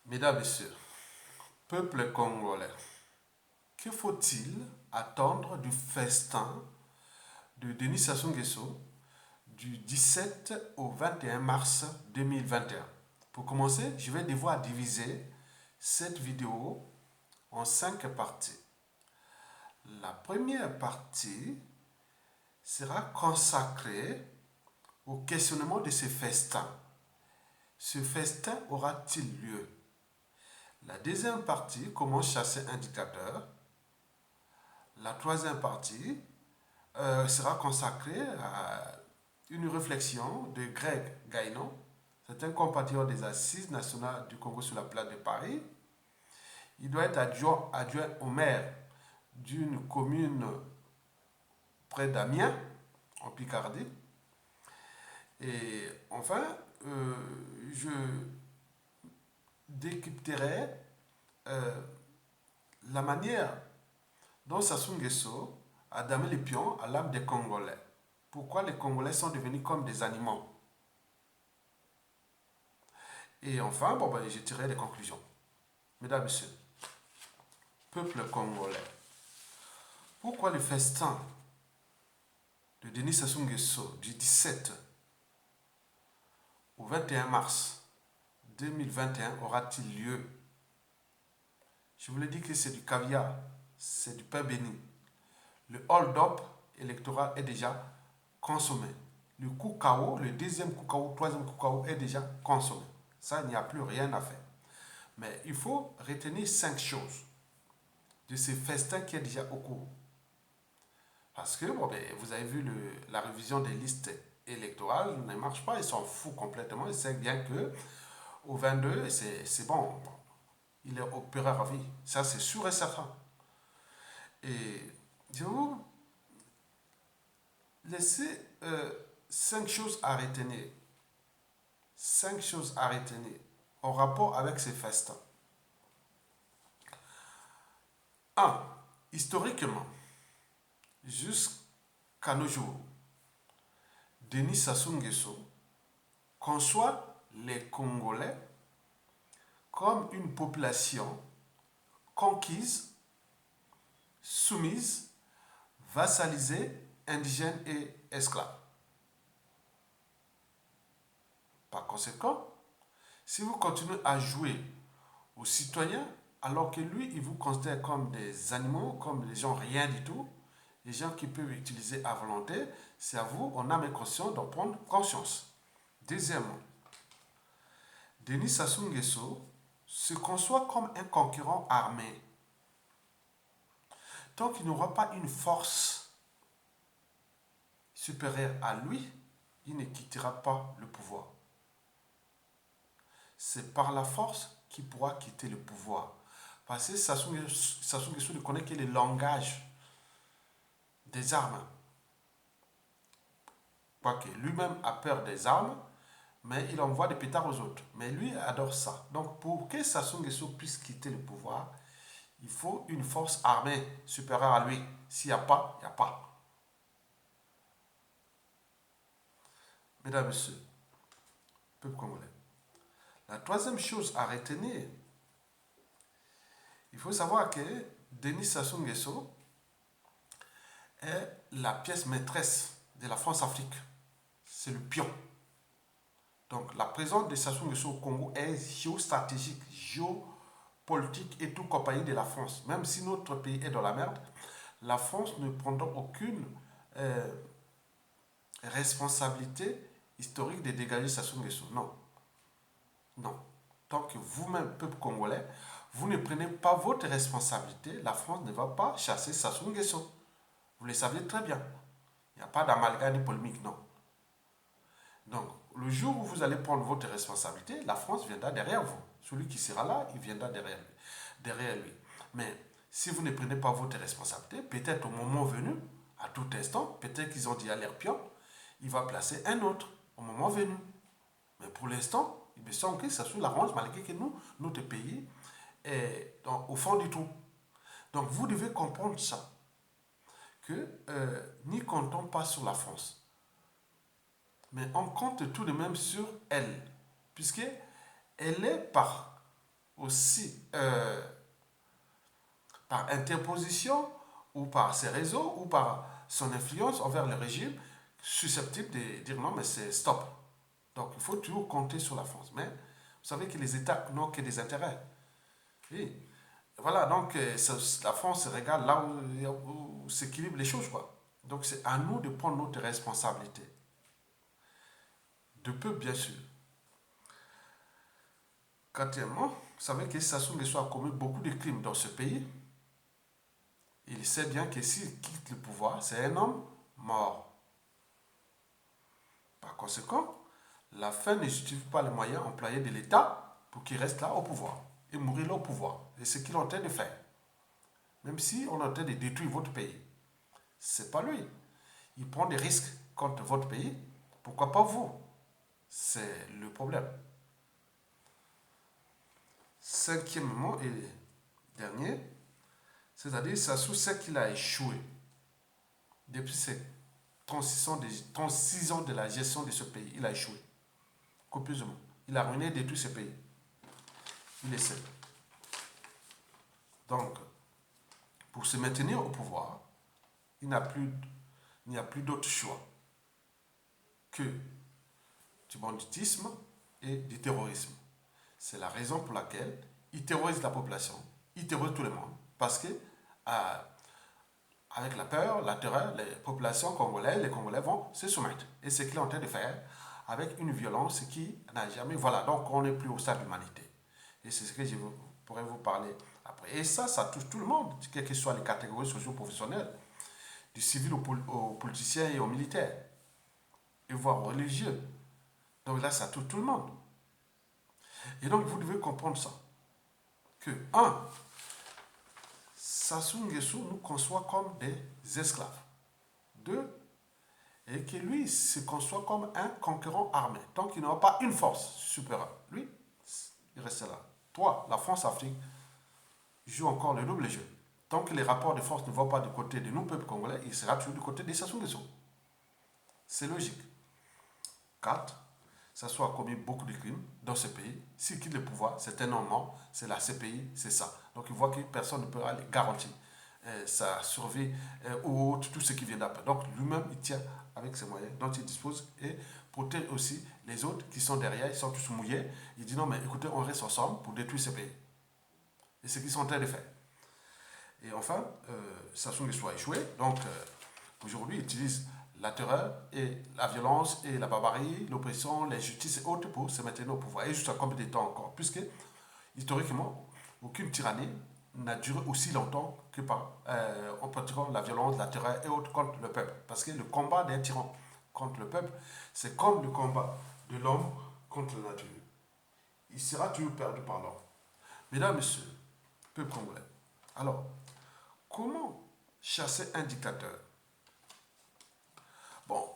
Mesdames, Messieurs, peuple congolais, que faut-il attendre du festin de Denis Sassou Nguesso du 17 au 21 mars 2021? Pour commencer, je vais devoir diviser cette vidéo en 5 parties. La première partie sera consacrée au questionnement de ce festin. Ce festin aura-t-il lieu? La deuxième partie, comment chasser un dictateur. La troisième partie sera consacrée à une réflexion de Greg Gainon. C'est un compatriote des Assises nationales du Congo sur la place de Paris. Il doit être adjoint au maire d'une commune près d'Amiens, en Picardie. Et enfin, je décrypterai la manière dont Sassou Nguesso a damé les pions à l'âme des Congolais. Pourquoi les Congolais sont devenus comme des animaux. Et enfin, je tirerai des conclusions. Mesdames, Messieurs, peuple congolais, pourquoi le festin de Denis Sassou Nguesso du 17 au 21 mars 2021 aura-t-il lieu? Je vous l'ai dit que c'est du caviar, c'est du pain béni. Le hold-up électoral est déjà consommé. Le coup KO, le deuxième coup KO, le troisième coup KO est déjà consommé. Ça, il n'y a plus rien à faire. Mais il faut retenir 5 choses de ce festin qui est déjà au cours. Parce que vous avez vu la révision des listes électorales ne marche pas, ils s'en foutent complètement. Ils savent bien que au 22, c'est bon. Il est opéré à vie. Ça, c'est sûr et certain. Et je vais vous laisser 5 choses à retenir. 5 choses à retenir en rapport avec ces festins. 1. Historiquement, jusqu'à nos jours, Denis Sassou Nguesso conçoit les Congolais comme une population conquise, soumise, vassalisée, indigène et esclave. Par conséquent, si vous continuez à jouer aux citoyens, alors que lui, il vous considère comme des animaux, comme des gens rien du tout, les gens qui peuvent utiliser à volonté, c'est à vous, on a mes conscience d'en prendre conscience. Deuxièmement, Denis Sassou Nguesso se conçoit comme un concurrent armé. Tant qu'il n'aura pas une force supérieure à lui, il ne quittera pas le pouvoir. C'est par la force qu'il pourra quitter le pouvoir. Parce que Sassou Nguesso ne connaît que le langage des armes. Quoique lui-même a peur des armes, mais il envoie des pétards aux autres. Mais lui adore ça. Donc pour que Sassou Nguesso puisse quitter le pouvoir, il faut une force armée supérieure à lui. S'il n'y a pas, il n'y a pas. Mesdames, Messieurs, peuple congolais. La troisième chose à retenir, il faut savoir que Denis Sassou Nguesso est la pièce maîtresse de la France-Afrique. C'est le pion. Donc la présence de Sassou Nguesso au Congo est géostratégique, géopolitique et tout compagnie de la France. Même si notre pays est dans la merde, la France ne prendra aucune responsabilité historique de dégager Sassou Nguesso. Non. Non. Tant que vous-même, peuple congolais, vous ne prenez pas votre responsabilité, la France ne va pas chasser Sassou Nguesso. Vous le savez très bien. Il n'y a pas d'amalgame ni polémique, non. Donc, le jour où vous allez prendre votre responsabilité, la France viendra derrière vous. Celui qui sera là, il viendra derrière lui. Mais si vous ne prenez pas votre responsabilité, peut-être au moment venu, à tout instant, peut-être qu'ils ont dit à leur pion, il va placer un autre au moment venu. Mais pour l'instant, il me semble que ça se l'arrange malgré que nous, notre pays est au fond du trou. Donc vous devez comprendre ça. Que n'y comptons pas sur la France. Mais on compte tout de même sur elle. Puisque elle est par aussi par interposition ou par ses réseaux ou par son influence envers le régime susceptible de dire non mais c'est stop. Donc il faut toujours compter sur la France. Mais vous savez que les États n'ont que des intérêts. Oui. Voilà, donc la France se regarde là où s'équilibrent les choses, quoi. Donc c'est à nous de prendre notre responsabilité. De peu, bien sûr. Quatrièmement, vous savez que Sassou Nguesso a commis beaucoup de crimes dans ce pays. Il sait bien que s'il quitte le pouvoir, c'est un homme mort. Par conséquent, la fin ne justifie pas les moyens employés de l'État pour qu'il reste là au pouvoir et mourir là au pouvoir. Et c'est ce qu'il est en train de faire. Même si on est en train de détruire votre pays. C'est pas lui. Il prend des risques contre votre pays. Pourquoi pas vous? C'est le problème. Cinquièmement et dernier, c'est-à-dire Sassou sait qu'il a échoué depuis ses 36 ans de la gestion de ce pays. Il a échoué copieusement. Il a ruiné de tous ce pays. Il le sait. Donc, pour se maintenir au pouvoir, il n'y a plus d'autre choix que du banditisme et du terrorisme. C'est la raison pour laquelle il terrorise la population, il terrorise tout le monde. Parce que, avec la peur, la terreur, les populations congolaises, les Congolais vont se soumettre. Et c'est ce qu'il est en train de faire avec une violence qui n'a jamais... Voilà, donc on n'est plus au stade d'humanité. Et c'est ce que je pourrais vous parler après. Et ça touche tout le monde, quelles que soient les catégories socio-professionnelles, du civil aux politiciens et aux militaires, et voire aux religieux. Donc là, ça touche tout le monde. Et donc, vous devez comprendre ça. Que, un, Sassou Nguesso nous conçoit comme des esclaves. Deux, et que lui se conçoit comme un conquérant armé. Donc, il n'aura pas une force supérieure. Lui, il reste là. Toi, la France-Afrique, joue encore le double jeu. Tant que les rapports de force ne vont pas du côté de nous, peuple congolais, il sera toujours du côté des Sassou Nguesso. C'est logique. 4. Sassou a commis beaucoup de crimes dans ce pays. S'il quitte le pouvoir, c'est un homme mort, c'est la CPI, c'est ça. Donc il voit que personne ne peut aller garantir sa survie ou autre, tout ce qui vient d'après. Donc lui-même, il tient avec ses moyens dont il dispose et protège aussi les autres qui sont derrière, ils sont tous mouillés. Il dit non, mais écoutez, on reste ensemble pour détruire ce pays. Et c'est ce qu'ils sont en train de faire. Et enfin, Sassou Nguesso a échoué. Donc aujourd'hui, il utilise la terreur et la violence et la barbarie, l'oppression, l'injustice et autres pour se maintenir au pouvoir. Et jusqu'à combien de temps encore? Puisque, historiquement, aucune tyrannie n'a duré aussi longtemps que en pratiquant la violence, la terreur et autres contre le peuple. Parce que le combat d'un tyran contre le peuple, c'est comme le combat de l'homme contre la nature. Il sera toujours perdu par l'homme. Mesdames, Messieurs, peuple congolais. Alors, comment chasser un dictateur? Bon,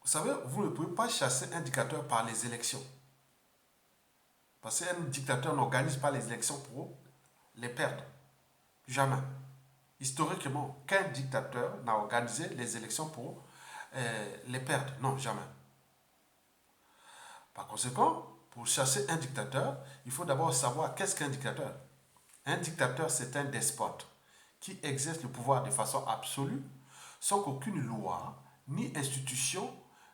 vous savez, vous ne pouvez pas chasser un dictateur par les élections. Parce qu'un dictateur n'organise pas les élections pour les perdre. Jamais. Historiquement, qu'un dictateur n'a organisé les élections pour les perdre. Non, jamais. Par conséquent, pour chasser un dictateur, il faut d'abord savoir qu'est-ce qu'un dictateur. Un dictateur, c'est un despote qui exerce le pouvoir de façon absolue, sans qu'aucune loi ni institution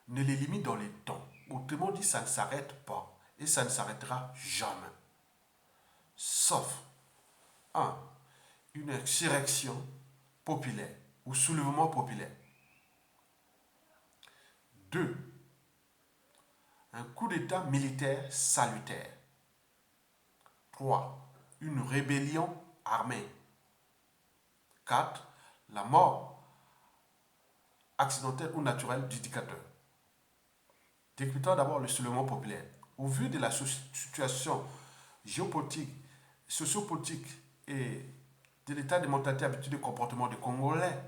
ne les limite dans les temps. Autrement dit, ça ne s'arrête pas et ça ne s'arrêtera jamais. Sauf, un, une insurrection populaire ou soulèvement populaire. Deux, un coup d'État militaire salutaire. Trois, une rébellion armée. 4. La mort accidentelle ou naturelle du dictateur. Décryptons d'abord le soulèvement populaire. Au vu de la situation géopolitique, sociopolitique et de l'état de mentalité, habitude de comportement des Congolais,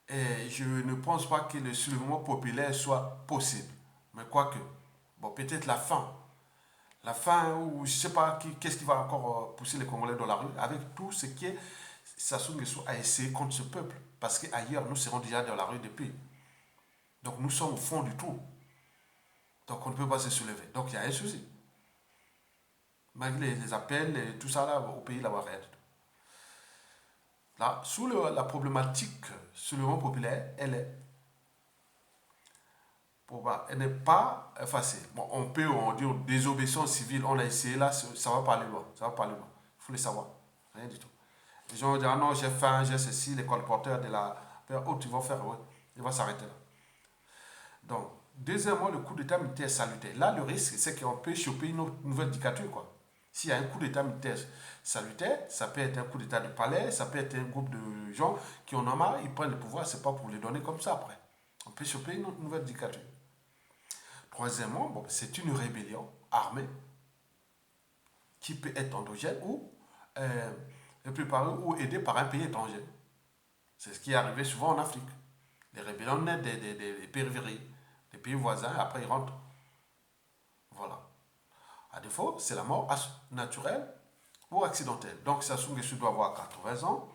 je ne pense pas que le soulèvement populaire soit possible. Mais quoique, bon, peut-être la fin. La fin, ou je ne sais pas qu'est-ce qui va encore pousser les Congolais dans la rue, avec tout ce qui est Sassou Nguesso a essayé contre ce peuple. Parce qu'ailleurs, nous serons déjà dans la rue depuis. Donc nous sommes au fond du trou. Donc on ne peut pas se soulever. Donc il y a un souci. malgré les appels et tout ça là, au pays là-bas. Là, sous la problématique soulèvement populaire, elle n'est pas facile. Bon, on peut on dire désobéissance civile, on a essayé là, ça va pas aller loin. Ça va pas aller loin. Il faut le savoir. Rien du tout. Les gens vont dire, ah non, j'ai faim, j'ai ceci, les colporteurs de la haute, ils vont faire, ouais, il va s'arrêter là. Donc, deuxièmement, le coup d'État militaire salutaire. Là, le risque, c'est qu'on peut choper une nouvelle dictature, quoi. S'il y a un coup d'État militaire salutaire, ça peut être un coup d'État de palais, ça peut être un groupe de gens qui en ont marre, ils prennent le pouvoir, c'est pas pour les donner comme ça après. On peut choper une nouvelle dictature. Troisièmement, bon, c'est une rébellion armée qui peut être endogène ou préparée ou aidée par un pays étranger. C'est ce qui est arrivé souvent en Afrique. Les rébellions naissent des périphéries, des pays voisins, et après ils rentrent. Voilà. À défaut, c'est la mort naturelle ou accidentelle. Donc Sassou Nguesso doit avoir 80 ans.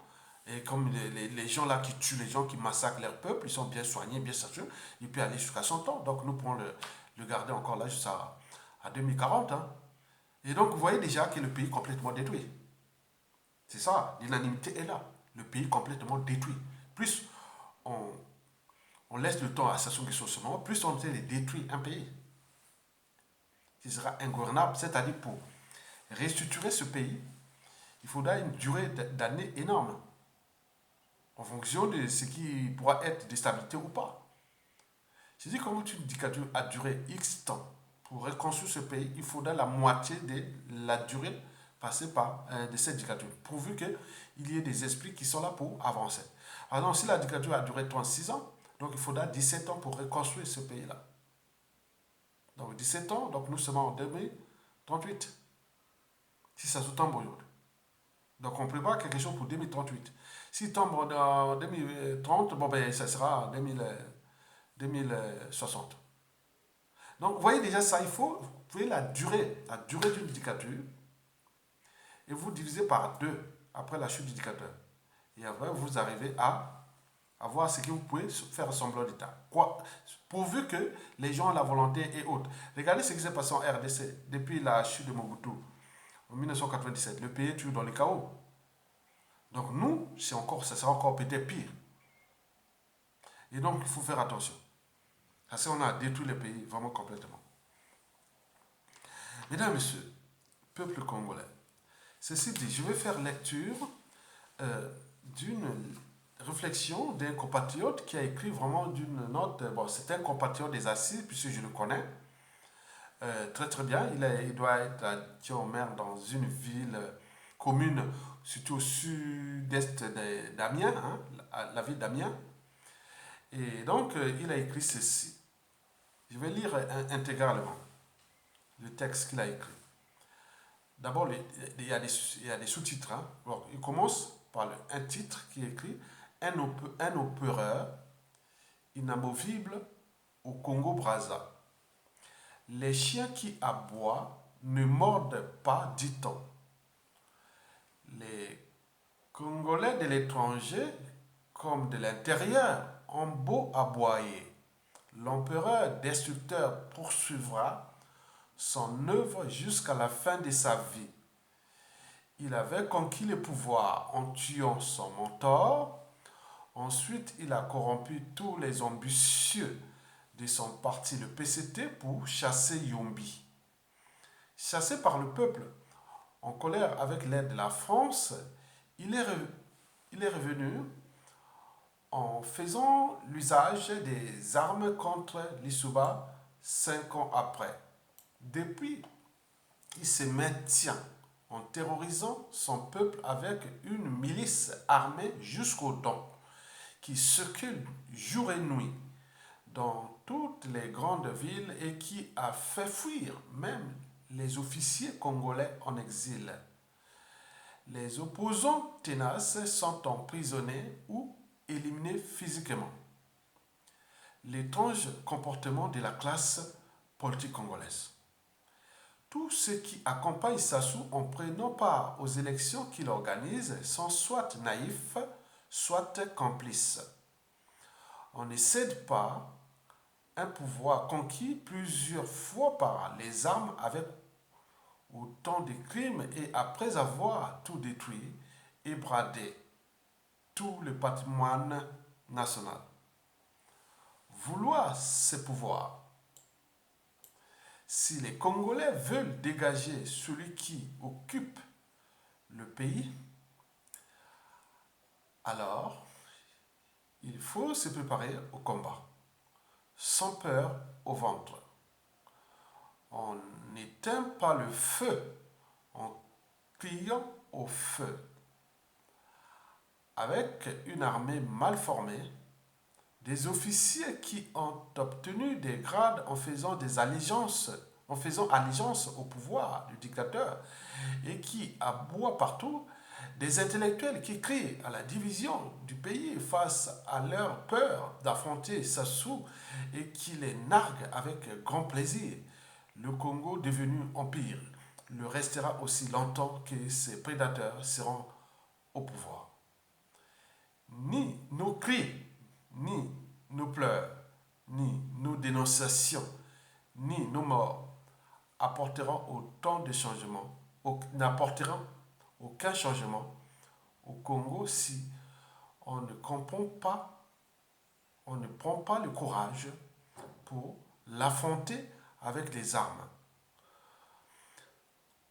Et comme les gens là qui tuent les gens, qui massacrent leur peuple, ils sont bien soignés, bien saturés, il peut aller jusqu'à 100 ans. Donc nous pourrons le garder encore là jusqu'à 2040. Hein. Et donc vous voyez déjà que le pays est complètement détruit. C'est ça, l'unanimité est là. Le pays est complètement détruit. Plus on, on laisse le temps à Sassou Nguesso seulement, plus on détruit un pays qui sera ingouvernable. C'est-à-dire pour restructurer ce pays, il faudra une durée d'années énorme en fonction de ce qui pourra être des stabilités ou pas. Je dis comme une dictature a duré X temps pour reconstruire ce pays, il faudra la moitié de la durée passée par de cette dictature, pourvu qu'il y ait des esprits qui sont là pour avancer. Alors si la dictature a duré 36 ans, donc il faudra 17 ans pour reconstruire ce pays-là. Donc 17 ans, donc nous sommes en 2038. Si ça se tombe aujourd'hui. Donc on prépare quelque chose pour 2038. S'il tombe en 2030, bon ben ça sera en 2060. Donc vous voyez déjà ça, vous voyez la durée d'une dictature, et vous divisez par deux après la chute du dictateur. Et après vous arrivez à voir ce que vous pouvez faire semblant d'État. Pourvu que les gens ont la volonté et autres. Regardez ce qui s'est passé en RDC depuis la chute de Mobutu en 1997. Le pays est toujours dans le chaos. Donc nous, ça sera encore peut-être pire. Et donc il faut faire attention. Parce qu'on a détruit le pays vraiment complètement. Mesdames et messieurs, peuple congolais, ceci dit, je vais faire lecture d'une réflexion d'un compatriote qui a écrit vraiment d'une note. Bon, c'est un compatriote des Assises, puisque je le connais très très bien. Il doit être à Diomer, dans une ville commune, surtout au sud-est d'Amiens, hein, la ville d'Amiens. Et donc, il a écrit ceci. Je vais lire intégralement le texte qu'il a écrit. D'abord, il y a des sous-titres. Hein. Alors, il commence par un titre qui est écrit un opéreur inamovible au Congo-Brazza. Les chiens qui aboient ne mordent pas, dit-on. Les Congolais de l'étranger comme de l'intérieur ont beau aboyer. L'empereur destructeur poursuivra son œuvre jusqu'à la fin de sa vie. Il avait conquis le pouvoir en tuant son mentor. Ensuite, il a corrompu tous les ambitieux de son parti, le PCT, pour chasser Yombi. Chassé par le peuple, en colère avec l'aide de la France, il est revenu en faisant l'usage des armes contre l'Issouba 5 ans après. Depuis, il se maintient en terrorisant son peuple avec une milice armée jusqu'aux dents, qui circule jour et nuit dans toutes les grandes villes et qui a fait fuir même les officiers congolais en exil. Les opposants tenaces sont emprisonnés ou éliminés physiquement. L'étrange comportement de la classe politique congolaise. Tous ceux qui accompagnent Sassou en prenant part aux élections qu'il organise sont soit naïfs, soit complices. On ne cède pas un pouvoir conquis plusieurs fois par les armes avec au temps des crimes et après avoir tout détruit et bradé tout le patrimoine national. Vouloir ce pouvoir. Si les Congolais veulent dégager celui qui occupe le pays, alors il faut se préparer au combat, sans peur au ventre. On n'éteint pas le feu en criant au feu. Avec une armée mal formée, des officiers qui ont obtenu des grades en faisant allégeance au pouvoir du dictateur et qui aboient partout, des intellectuels qui crient à la division du pays face à leur peur d'affronter Sassou et qui les narguent avec grand plaisir. Le Congo devenu empire le restera aussi longtemps que ses prédateurs seront au pouvoir. Ni nos cris, ni nos pleurs, ni nos dénonciations, ni nos morts n'apporteront aucun changement au Congo si on ne prend pas le courage pour l'affronter avec les armes.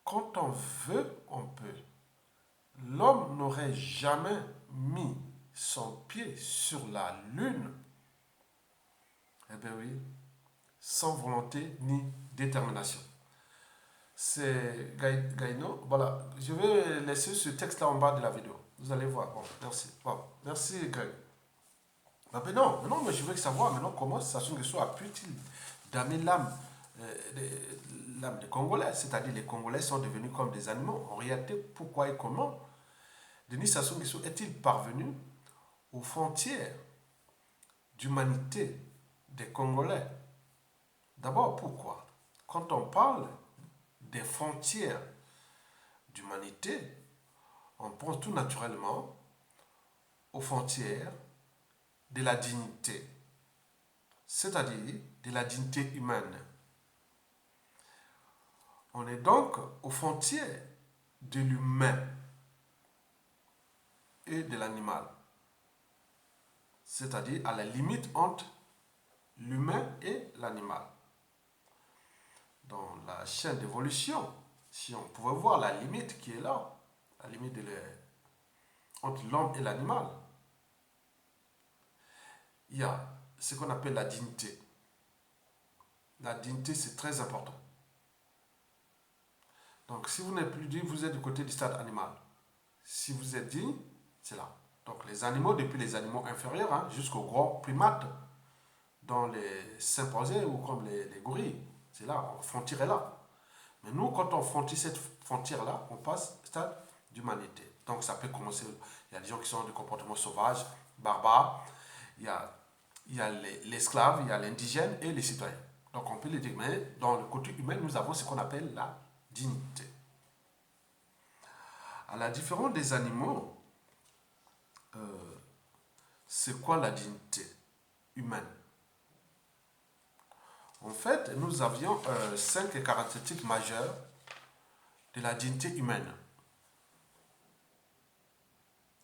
Quand on veut, on peut. L'homme n'aurait jamais mis son pied sur la lune, eh bien oui, sans volonté ni détermination. C'est Gaïno. Voilà, je vais laisser ce texte-là en bas de la vidéo. Vous allez voir. Bon, merci. Bon, merci Greg. Maintenant, mais je veux savoir maintenant comment Sassou Nguesso a pu-t-il damer l'âme des Congolais, c'est-à-dire les Congolais sont devenus comme des animaux. En réalité, pourquoi et comment Denis Sassou Nguesso est-il parvenu aux frontières d'humanité des Congolais? D'abord, pourquoi? Quand on parle des frontières d'humanité, on pense tout naturellement aux frontières de la dignité, c'est-à-dire de la dignité humaine. On est donc aux frontières de l'humain et de l'animal, c'est-à-dire à la limite entre l'humain et l'animal. Dans la chaîne d'évolution, si on pouvait voir la limite qui est là, la limite entre l'homme et l'animal, il y a ce qu'on appelle la dignité. La dignité, c'est très important. Donc, si vous n'êtes plus digne, vous êtes du côté du stade animal. Si vous êtes digne, c'est là. Donc, les animaux, depuis les animaux inférieurs jusqu'aux gros primates, dans les chimpanzés ou comme les gorilles, c'est là, la frontière est là. Mais nous, quand on franchit cette frontière-là, on passe au stade d'humanité. Donc, ça peut commencer, il y a des gens qui sont de comportements sauvages, barbares, il y a l'esclave, il y a l'indigène et les citoyens. Donc, on peut les dire, mais dans le côté humain, nous avons ce qu'on appelle la dignité. À la différence des animaux, c'est quoi la dignité humaine? En fait, nous avions 5 caractéristiques majeures de la dignité humaine.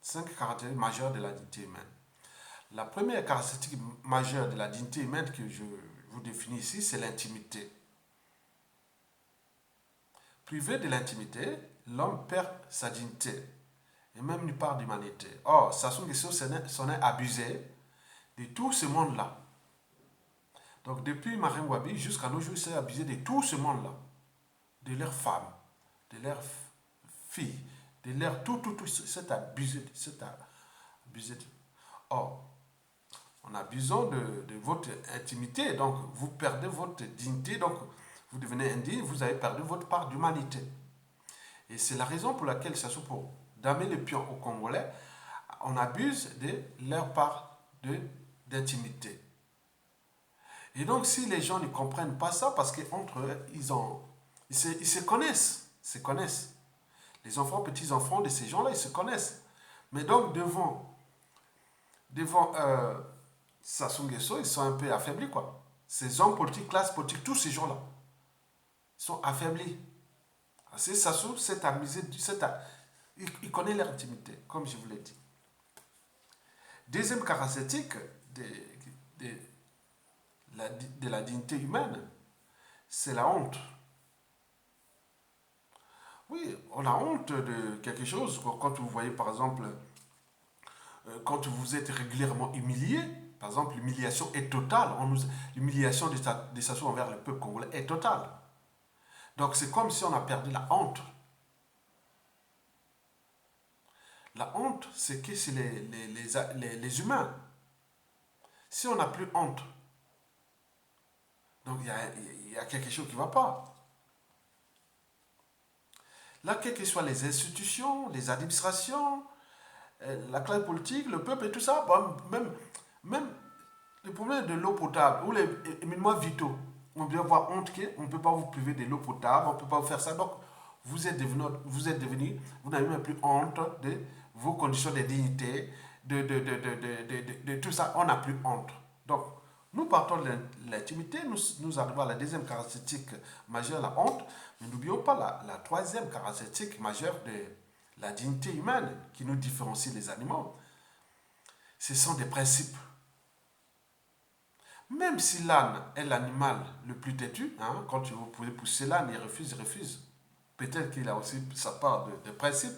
5 caractéristiques majeures de la dignité humaine. La première caractéristique majeure de la dignité humaine que je vous définis ici, c'est l'intimité. Privé de l'intimité, l'homme perd sa dignité et même une part d'humanité. Or, Sassou Nguesso s'en est abusé de tout ce monde-là. Donc, depuis Marine Wabi jusqu'à nos jours, il s'est abusé de tout ce monde-là. De leurs femmes, de leurs filles, de leurs tout, c'est abusé. Or, on a besoin de votre intimité, donc vous perdez votre dignité, donc vous devenez indigne, vous avez perdu votre part d'humanité. Et c'est la raison pour laquelle, pour damer le pion aux Congolais, on abuse de leur part d'intimité. Et donc, si les gens ne comprennent pas ça, parce qu'entre eux, ils se connaissent. Les enfants, petits-enfants de ces gens-là, ils se connaissent. Mais donc, devant Sassou Nguesso, ils sont un peu affaiblis, quoi. Ces hommes politiques, classe politique, tous ces gens-là, ils sont affaiblis. C'est Sassou, il connaît l'intimité, comme je vous l'ai dit. Deuxième caractéristique de, de la dignité humaine, c'est la honte. Oui, on a honte de quelque chose. Quand vous voyez, par exemple, quand vous êtes régulièrement humilié, par exemple, l'humiliation est totale. L'humiliation des Sassou envers le peuple congolais est totale. Donc c'est comme si on a perdu la honte. La honte, c'est que c'est les humains. Si on n'a plus honte, donc il y a quelque chose qui ne va pas. Là, quelles que soient les institutions, les administrations, la classe politique, le peuple et tout ça, bon, même le problème de l'eau potable ou les éminements vitaux, on doit avoir honte qu'on ne peut pas vous priver de l'eau potable, on ne peut pas vous faire ça. Donc, vous n'avez même plus honte de vos conditions de dignité, de tout ça. On n'a plus honte. Donc, nous partons de l'intimité, nous arrivons à la deuxième caractéristique majeure, la honte, mais n'oublions pas la troisième caractéristique majeure de la dignité humaine qui nous différencie des animaux. Ce sont des principes. Même si l'âne est l'animal le plus têtu, hein, quand vous pouvez pousser l'âne, il refuse. Peut-être qu'il a aussi sa part de principe.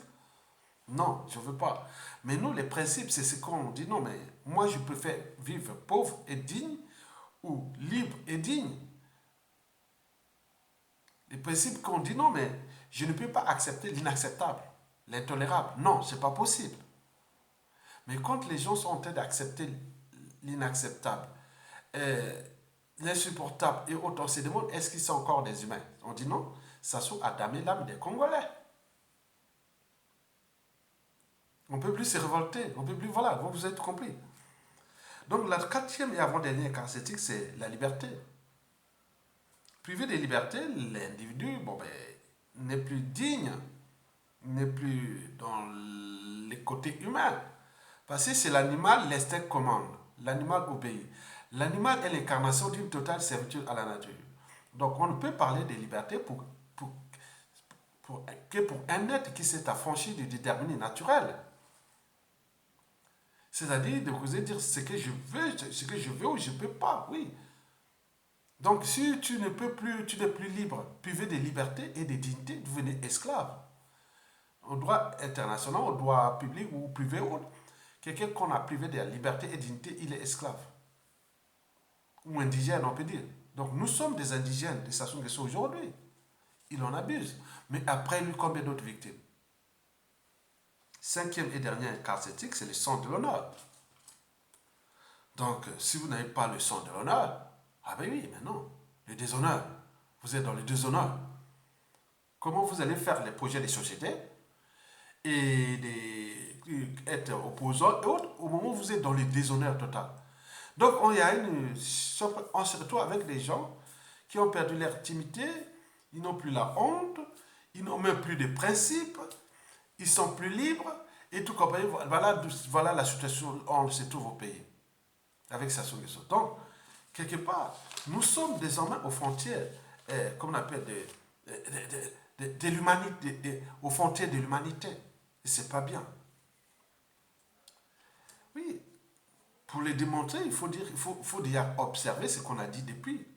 Non, je ne veux pas. Mais nous, les principes, c'est ce qu'on dit. Non, mais moi, je préfère vivre pauvre et digne ou libre et digne. Les principes qu'on dit, non, mais je ne peux pas accepter l'inacceptable, l'intolérable. Non, ce n'est pas possible. Mais quand les gens sont en train d'accepter l'inacceptable, l'insupportable et autres, on se demande, est-ce qu'ils sont encore des humains? On dit non, Sassou a damé l'âme des Congolais. On ne peut plus se révolter, on ne peut plus, voilà, vous avez compris. Donc la quatrième et avant-dernière caractéristique, c'est la liberté. Privé de liberté, l'individu n'est plus digne, n'est plus dans les côtés humains. Parce que c'est l'animal, l'instinct commande. L'animal obéit. L'animal est l'incarnation d'une totale servitude à la nature. Donc on ne peut parler de liberté que pour un être qui s'est affranchi du déterminé naturel. C'est-à-dire de oser dire ce que je veux ou je ne peux pas, oui. Donc si tu n'es plus libre, privé de liberté et de dignité, vous devenez esclave. Au droit international, au droit public ou privé, quelqu'un qu'on a privé de la liberté et de dignité, il est esclave. Ou indigène, on peut dire. Donc nous sommes des indigènes de Sassou Nguesso aujourd'hui. Il en abuse. Mais après lui, combien d'autres victimes? Cinquième et dernière caractéristique, c'est le sang de l'honneur. Donc, si vous n'avez pas le sang de l'honneur, ah ben oui, mais non, le déshonneur. Vous êtes dans le déshonneur. Comment vous allez faire les projets des sociétés et être opposant et autres au moment où vous êtes dans le déshonneur total? Donc, on se retrouve avec des gens qui ont perdu leur intimité, ils n'ont plus la honte, ils n'ont même plus de principes, ils sont plus libres, et tout compagnie. Voilà la situation où on se trouve au pays, avec Sassou Nguesso. Donc, quelque part, nous sommes désormais aux frontières, comme on appelle, de l'humanité, aux frontières de l'humanité. Et c'est pas bien. Oui, pour les démontrer, il faut déjà observer ce qu'on a dit depuis.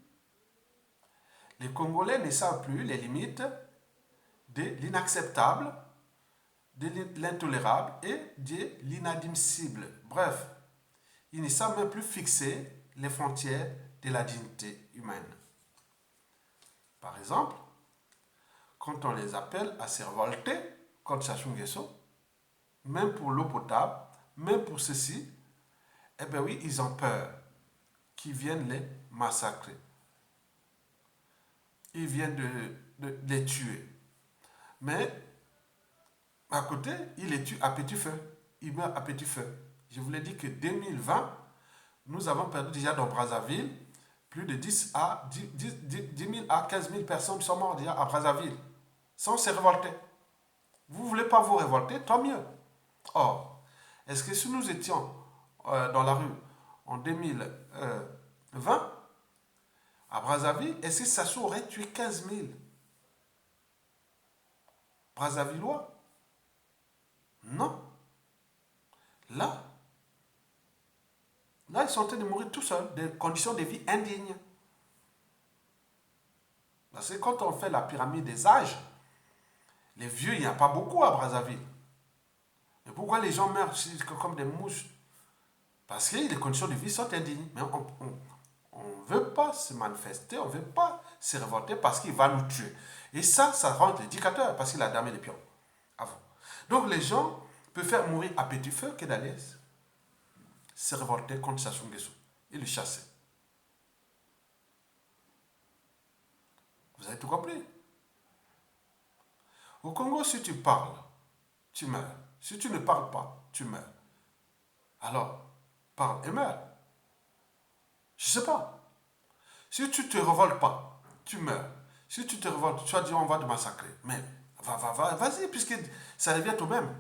Les Congolais ne savent plus les limites de l'inacceptable, de l'intolérable et de l'inadmissible. Bref, ils ne savent même plus fixer les frontières de la dignité humaine. Par exemple, quand on les appelle à se révolter contre Sassou Nguesso, même pour l'eau potable, même pour ceci, eh bien oui, ils ont peur qu'ils viennent les massacrer. Ils viennent de les tuer. Mais à côté, ils les tuent à petit feu. Ils meurent à petit feu. Je vous l'ai dit que 2020, nous avons perdu déjà dans Brazzaville plus de 10 000 à 15 000 personnes sont mortes déjà à Brazzaville, sans se révolter. Vous ne voulez pas vous révolter, tant mieux. Or, est-ce que si nous étions dans la rue en 2020, à Brazzaville, est-ce que Sassou aurait tué 15 000? Brazzavillois? Non. Là, ils sont en train de mourir tout seuls, des conditions de vie indignes. Parce que quand on fait la pyramide des âges, les vieux, il n'y a pas beaucoup à Brazzaville. Et pourquoi les gens meurent comme des mouches? Parce que les conditions de vie sont indignes. Mais on ne veut pas se manifester, on ne veut pas se révolter parce qu'il va nous tuer. Et ça rend le dictateur parce qu'il a damé les pions avant. Donc les gens peuvent faire mourir à petit feu que d'aller se révolter contre Sassou Nguesso et le chasser. Vous avez tout compris. Au Congo, si tu parles, tu meurs. Si tu ne parles pas, tu meurs. Alors, parle et meurs. Je ne sais pas. Si tu ne te révoltes pas, tu meurs. Si tu te révoltes, tu vas dire on va te massacrer. Mais vas-y, puisque ça revient tout de même.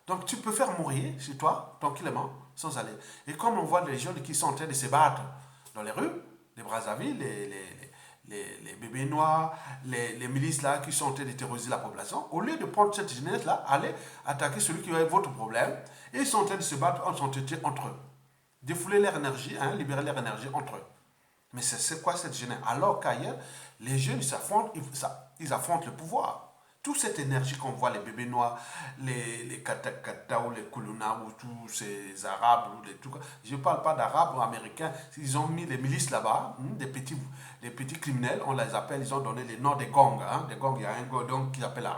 Donc tu peux faire mourir chez toi, tranquillement, sans aller. Et comme on voit les jeunes qui sont en train de se battre dans les rues, les Brazzaville, les bébés noirs, les milices là qui sont en train de terroriser la population, au lieu de prendre cette jeunesse là, aller attaquer celui qui a votre problème, et ils sont en train de se battre, entre eux. Défouler leur énergie, libérer leur énergie entre eux. Mais c'est quoi cette jeunesse? Alors qu'ailleurs, les jeunes ils affrontent le pouvoir. Toute cette énergie qu'on voit, les bébés noirs, les katakata ou les kuluna ou tous ces arabes, ou je ne parle pas d'arabes ou américains, ils ont mis les milices là-bas, des petits criminels, on les appelle, ils ont donné les noms des gangs. Des gangs, il y a un gang qui s'appelle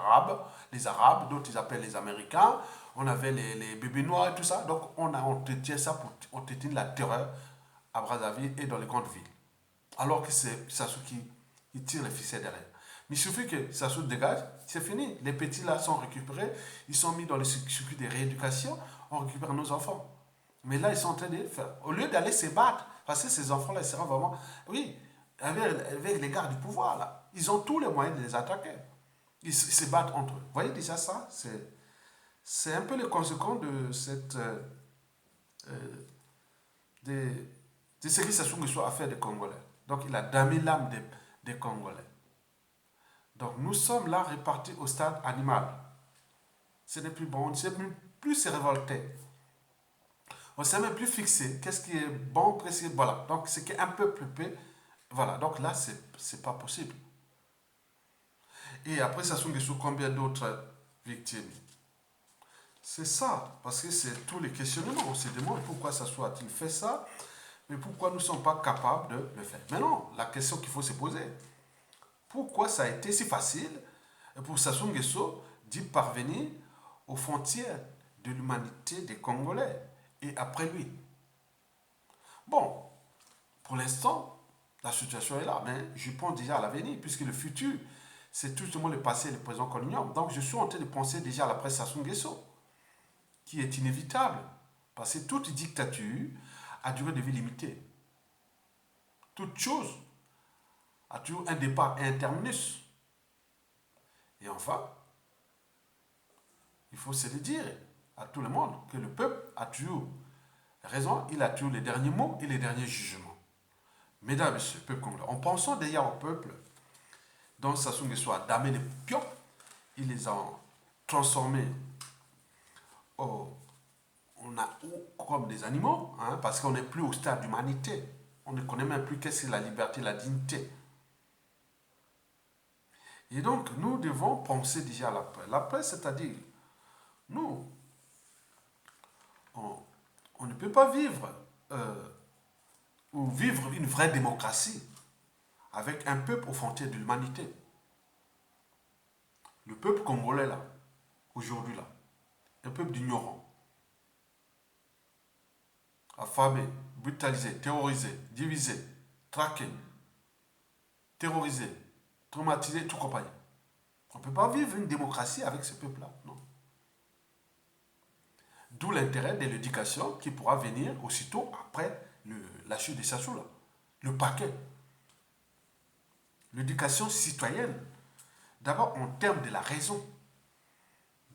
les arabes, d'autres ils appellent les américains, on avait les bébés noirs et tout ça, donc on tient ça pour on tient la terreur à Brazzaville et dans les grandes villes. Alors que c'est Sassou qui tire les ficelles derrière. Mais il suffit que Sassou dégage, c'est fini. Les petits là sont récupérés, ils sont mis dans le circuit de rééducation, on récupère nos enfants. Mais là, ils sont en train de faire, au lieu d'aller se battre, parce que ces enfants-là, ils seront vraiment, oui, avec les gardes du pouvoir là, ils ont tous les moyens de les attaquer. Ils se battent entre eux. Vous voyez déjà ça, c'est un peu les conséquences de cette, de ce que Sassou Nguesso a fait des Congolais. Donc il a damé l'âme des Congolais. Donc nous sommes là répartis au stade animal. Ce n'est plus bon, on ne sait plus se révolter. On ne sait même plus fixer qu'est-ce qui est bon, précis, voilà. Donc ce qui est un peu plus, voilà. Donc là, c'est pas possible. Et après Sassou Nguesso, combien d'autres victimes? C'est ça, parce que c'est tous les questionnements. On se demande pourquoi Sassou a-t-il fait ça, mais pourquoi nous ne sommes pas capables de le faire. Mais non, la question qu'il faut se poser, pourquoi ça a été si facile pour Sassou Nguesso d'y parvenir aux frontières de l'humanité des Congolais et après lui? Bon, pour l'instant, la situation est là, mais je pense déjà à l'avenir, puisque le futur, c'est tout simplement le passé et le présent qu'on ignore. Donc je suis en train de penser déjà à l'après Sassou Nguesso, qui est inévitable, parce que toute dictature a durée de vie limitée. Toute chose a toujours un départ et un terminus. Et enfin, il faut se le dire à tout le monde que le peuple a toujours raison, il a toujours les derniers mots et les derniers jugements. Mesdames et messieurs, peuple congolais, en pensant d'ailleurs au peuple dont Sassou Nguesso a damé les pions, il les a transformés comme des animaux, parce qu'on n'est plus au stade d'humanité. On ne connaît même plus qu'est-ce que la liberté, la dignité. Et donc, nous devons penser déjà à l'après. L'après, c'est-à-dire, nous, on ne peut pas vivre ou vivre une vraie démocratie avec un peuple aux frontières de l'humanité. Le peuple congolais, là, aujourd'hui, là, un peuple d'ignorants, affamé, brutalisé, terrorisé, divisé, traqué, terrorisé, traumatisé, tout compagnie. On ne peut pas vivre une démocratie avec ce peuple-là, non. D'où l'intérêt de l'éducation qui pourra venir aussitôt après la chute de Sassou, là. Le paquet. L'éducation citoyenne, d'abord en termes de la raison,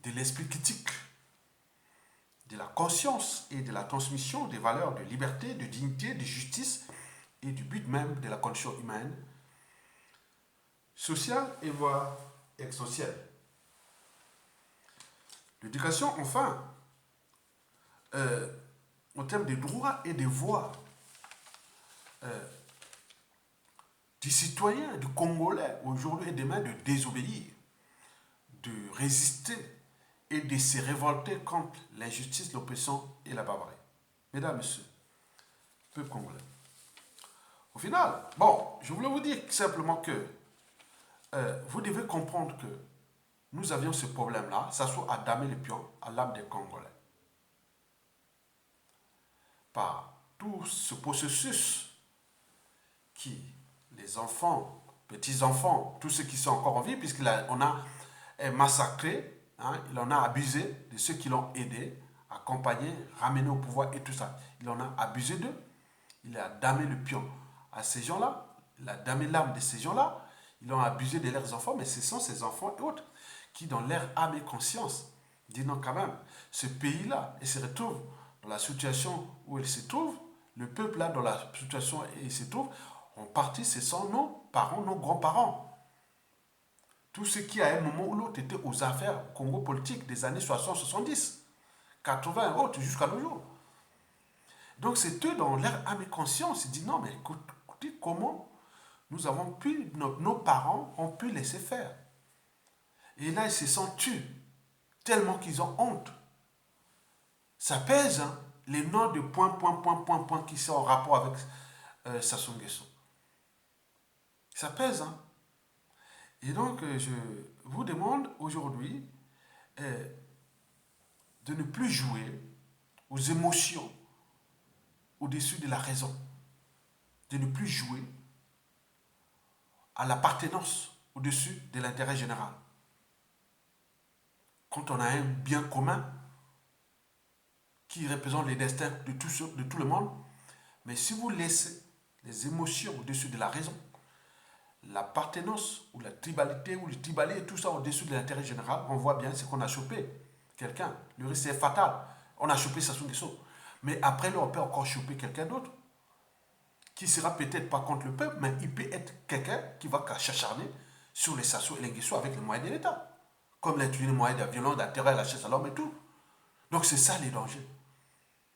de l'esprit critique, de la conscience et de la transmission des valeurs de liberté, de dignité, de justice et du but même de la condition humaine, sociale et voire existentielle. L'éducation, enfin, en termes de droits et de voix du citoyen, du Congolais, aujourd'hui et demain, de désobéir, de résister et de se révolter contre l'injustice, l'oppression et la barbarie. Mesdames, Messieurs, peuple congolais. Au final, bon, je voulais vous dire simplement que vous devez comprendre que nous avions ce problème-là, ça soit à damer les pions à l'âme des Congolais. Par tout ce processus qui, les enfants, petits-enfants, tous ceux qui sont encore en vie, puisqu'on a massacré, hein, il en a abusé de ceux qui l'ont aidé, accompagné, ramené au pouvoir et tout ça. Il en a abusé d'eux. Il a damé le pion à ces gens-là. Il a damé l'âme de ces gens-là. Ils ont abusé de leurs enfants, mais ce sont ces enfants et autres qui, dans leur âme et conscience, disent non quand même, ce pays-là, il se retrouve dans la situation où il se trouve, le peuple-là, dans la situation où il se trouve, en partie, ce sont nos parents, nos grands-parents. Tous ceux qui, à un moment ou l'autre, étaient aux affaires au Congo politique des années 60, 70, 80 et autres, jusqu'à nos jours. Donc c'est eux, dans leur âme et conscience, ils disent non, mais écoutez, comment nous avons pu, nos parents ont pu laisser faire. Et là, ils se sentent tués, tellement qu'ils ont honte. Ça pèse, hein, les noms de points qui sont en rapport avec Sassou Nguesso. Ça pèse, hein. Et donc, je vous demande aujourd'hui de ne plus jouer aux émotions au-dessus de la raison. De ne plus jouer à l'appartenance au-dessus de l'intérêt général. Quand on a un bien commun qui représente les destins de tout le monde, mais si vous laissez les émotions au-dessus de la raison, l'appartenance ou la tribalité ou le tribalisme et tout ça au-dessus de l'intérêt général, on voit bien ce qu'on a chopé. Quelqu'un, le risque est fatal. On a chopé Sassou Nguesso. Mais après, là, on peut encore choper quelqu'un d'autre qui sera peut-être pas contre le peuple, mais il peut être quelqu'un qui va s'acharner sur les Sassou et les Nguesso avec les moyens de l'État. Comme l'utiliser les moyens de la violence, de la terreur, de la chasse à l'homme et tout. Donc c'est ça les dangers.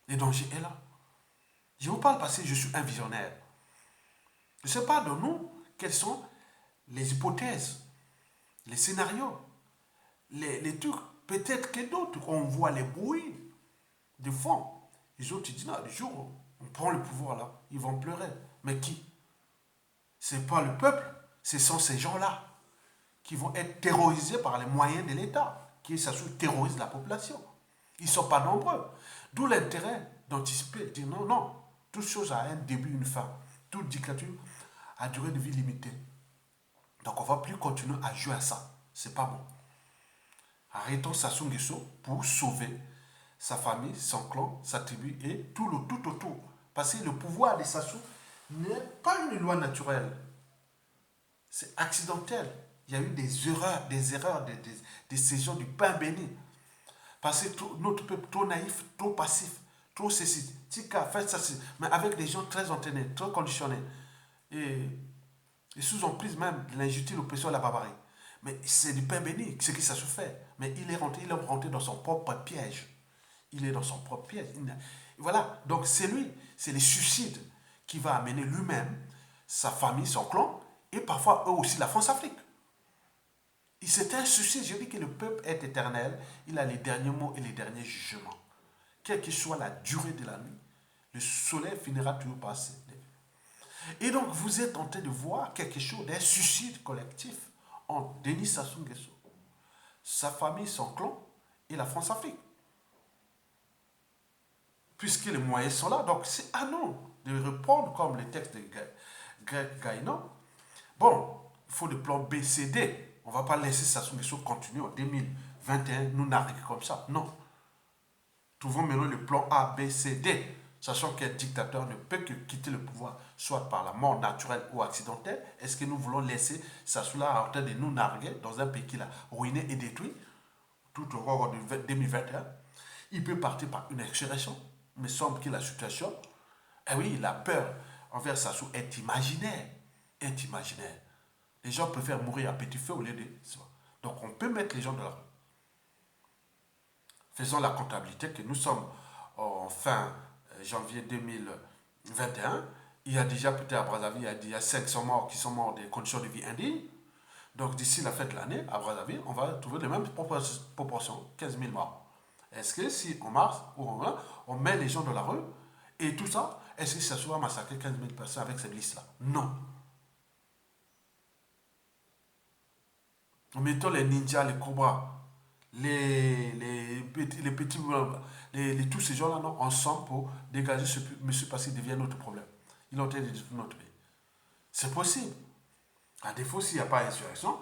Les dangers est là. Je vous parle parce que je suis un visionnaire. Je ne sais pas de nous quelles sont les hypothèses, les scénarios, les trucs. Peut-être que d'autres, on voit les bruits de fond. Les autres, ils disent, non, le jour où on prend le pouvoir là, ils vont pleurer. Mais qui? Ce n'est pas le peuple, ce sont ces gens-là qui vont être terrorisés par les moyens de l'État, qui terrorisent la population. Ils ne sont pas nombreux. D'où l'intérêt d'anticiper, de dire non, non, toute chose a un début, une fin. Toute dictature a durée de vie limitée. Donc on ne va plus continuer à jouer à ça. C'est pas bon. Arrêtons Sassou Nguesso pour sauver sa famille, son clan, sa tribu et tout autour. Parce que le pouvoir de Sassou n'est pas une loi naturelle. C'est accidentel. Il y a eu des erreurs, des décisions du pain béni. Parce que notre peuple trop naïf, trop passif, trop ceci. Tika, faites ça, mais avec des gens très entraînés, très conditionnés. Et sous emprise même de l'injustice, l'oppression et la barbarie. Mais c'est du pain béni, ce qui ça se fait. Mais il est rentré dans son propre piège. Il est dans son propre piège. Voilà, donc c'est lui, c'est les suicides qui va amener lui-même, sa famille, son clan, et parfois eux aussi la France-Afrique. C'est un suicide, je dis que le peuple est éternel, il a les derniers mots et les derniers jugements. Quelle que soit la durée de la nuit, le soleil finira toujours par se lever. Et donc vous êtes en train de voir quelque chose d'un suicide collectif entre Denis Sassou Nguesso, sa famille, son clan et la France-Afrique. Puisque les moyens sont là, donc c'est à nous de reprendre comme le texte de Greg Gainon. Bon, il faut le plan B, C, D. On ne va pas laisser Sassou Nguesso continuer en 2021, nous narguer comme ça. Non. Trouvons maintenant le plan A, B, C, D. Sachant qu'un dictateur ne peut que quitter le pouvoir, soit par la mort naturelle ou accidentelle. Est-ce que nous voulons laisser Sassou-là en train de nous narguer dans un pays qu'il a ruiné et détruit, tout au long de 2021? Il peut partir par une insurrection, mais semble que la situation, eh oui, la peur envers Sassou est imaginaire. Est imaginaire. Les gens préfèrent mourir à petit feu au lieu de... Donc on peut mettre les gens de la rue. faisons la comptabilité que nous sommes en fin janvier 2021. Il y a déjà peut-être à Brazzaville, il y a 500 morts qui sont morts des conditions de vie indignes. Donc d'ici la fin de l'année, à Brazzaville, on va trouver les mêmes proportions, 15 000 morts. Est-ce que si en mars ou en juin, on met les gens dans la rue et tout ça, est-ce que ça soit massacrer 15 000 personnes avec cette liste-là? Non. Mettons les ninjas, les cobras, les petits, tous ces gens-là ensemble pour dégager ce monsieur parce qu'il devient notre problème. Il est en train de détruire notre pays. C'est possible. À défaut, s'il n'y a pas d'insurrection,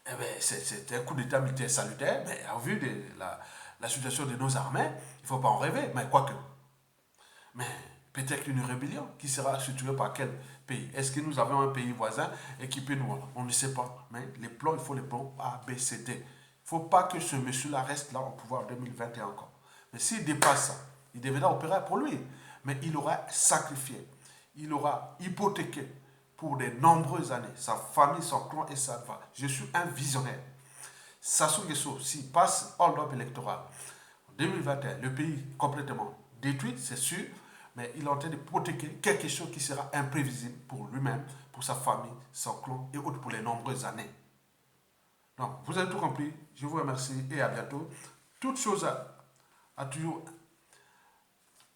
eh ben, c'est un coup d'État militaire salutaire, mais en vue de la situation de nos armées, il ne faut pas en rêver, mais quoique. Mais peut-être une rébellion qui sera située par quel pays? Est-ce que nous avons un pays voisin équipé nous? On ne sait pas. Mais les plans, il faut les plans A, B, C, D. Il ne faut pas que ce monsieur-là reste là au pouvoir en 2021 encore. Mais s'il dépasse ça, il deviendra opérateur pour lui. Mais il aura sacrifié, il aura hypothéqué pour de nombreuses années sa famille, son clan et sa femme. Je suis un visionnaire. Sassou Nguesso, s'il passe hold-up électoral en 2021, le pays complètement détruit, c'est sûr, mais il est en train de hypothéquer quelque chose qui sera imprévisible pour lui-même, pour sa famille, son clan et autres pour les nombreuses années. Donc, vous avez tout compris. Je vous remercie et à bientôt. Toute chose a toujours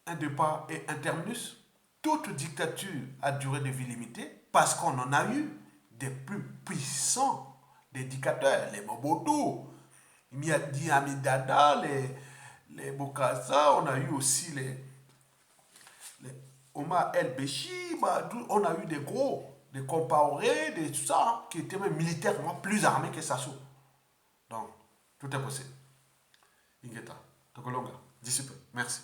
un départ et un terminus. Toute dictature a duré de vie limitée parce qu'on en a eu des plus puissants, des dictateurs, les Mobutu, Idi Amin Dada, les Bokassa, on a eu aussi les Omar El-Béchi, on a eu des gros, des Compaoré, des tout ça, qui étaient même militairement plus armés que Sassou. Donc, tout est possible. Ingeta, Tokolonga, disciple, merci.